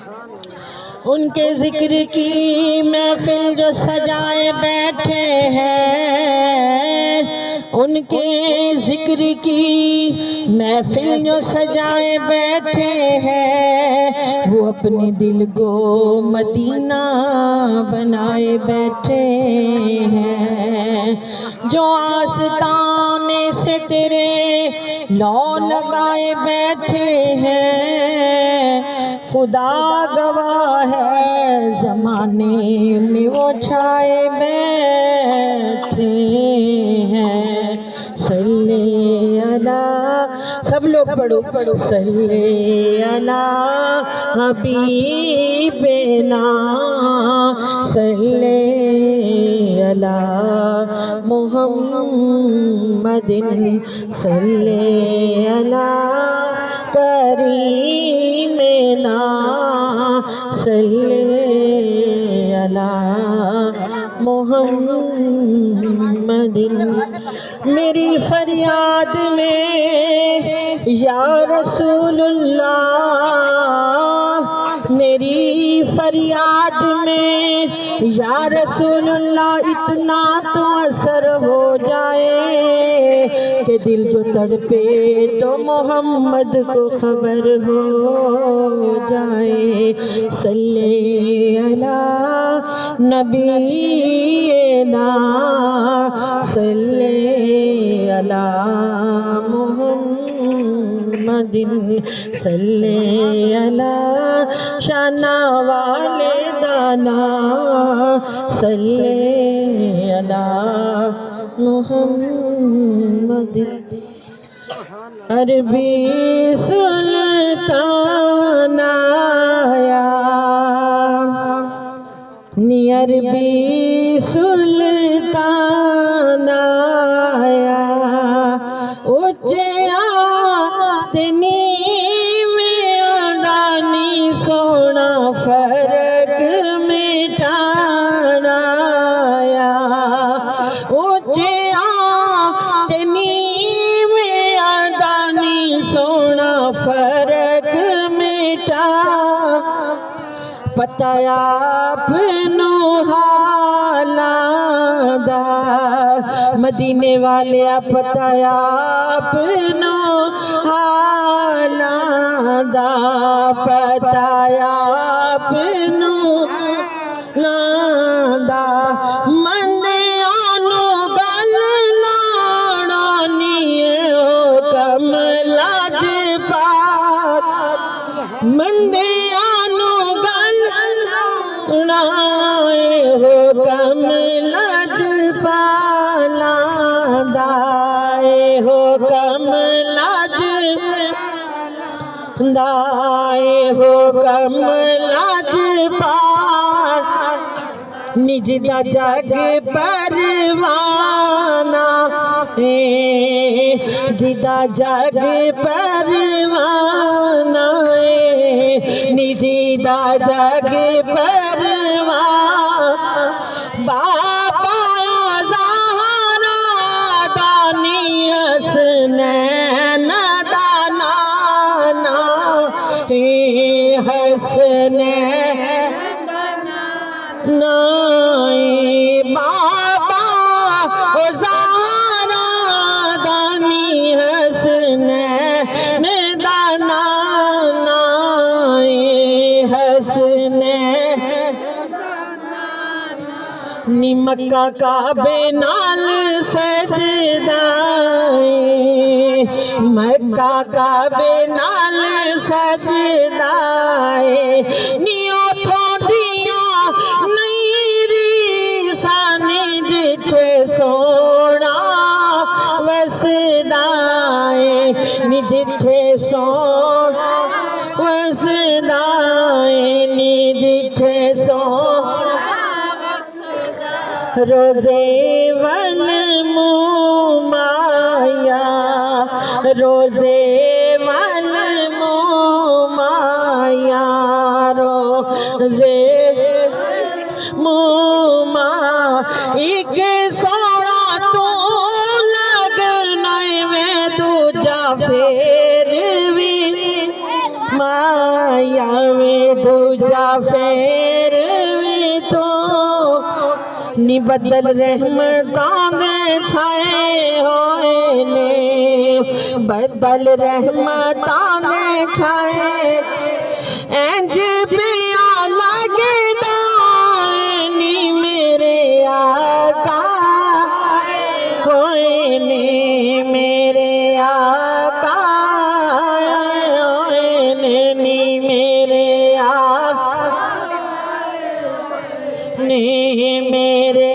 उनके जिक्र की महफिल जो सजाए बैठे हैं, उनके जिक्र की महफिल जो सजाए बैठे हैं, वो अपने दिल को मदीना बनाए बैठे हैं। जो आस्ताने से तेरे लौ लगाए बैठे हैं, खुदा गवाह है ज़माने में वो छाए बैठे हैं। सल्ले अला, सब लोग पढ़ो, सल्ले अला हबीबना, सल्ले अला मुहम्मदिन, सल्ले अला करीमना, सल्ले अला मुहम्मदिन। मेरी फरियाद में या रसूलुल्लाह, मेरी फरियाद में या रसूलुल्लाह इतना तो असर हो जाए कि दिल जो तड़पे तो मोहम्मद को खबर हो जाए। सल्ले अला नबीना, सल्ले अला मुहम्मदिन, सल्ले अला शाना वाले दाना, सल्ले अला मुहम्मदिन। अरबी सुल्तान आया, अरबी सुल्तान आया, उच्चया तेनी में अदानी सोना फर्क मिटाना आया, उच्चया तेनी में अदानी सोना फर्क मिटा, पता आपनू हालादा मदीने वाले, पता आपनू हालादा, पता आपनू लादा, मंदियानू गल लानी ओ कमला जपात, मंदियानू गल लाए हो कमला जपाला, दाए हो कमला दाए हो कमला जपाल, निज दा जग परवाना, जिदा जग परवाना, निज दा जग परवाना, बाबा ज़हरा दानी हसनैन दाना, हसनैन नाए, बाबा ज़हरा दानी हसनैन दाना, हसनैन नी मक्का काबे नाल सजदाए, मक्का काबे नाल सजदाए, नी उथों दिया नहीं रीसाने जिथे सोना वसदाए, नी जिथे सोना वसदाए, नी जिथे सोना रोज़े वल मुमाया, रोज़े वल मुमाया, रोज़े मुमा एक सोना तो लगना में दूजा फेर भी माया दूजा फेर वे तो नी बदल रहमतां दे छाए होए ने, बदल रहमतां दे छाए इंज पिया लगदा नी मेरे आका होए ने, मेरे आका होए ने, नी मेरे आका ने, मेरे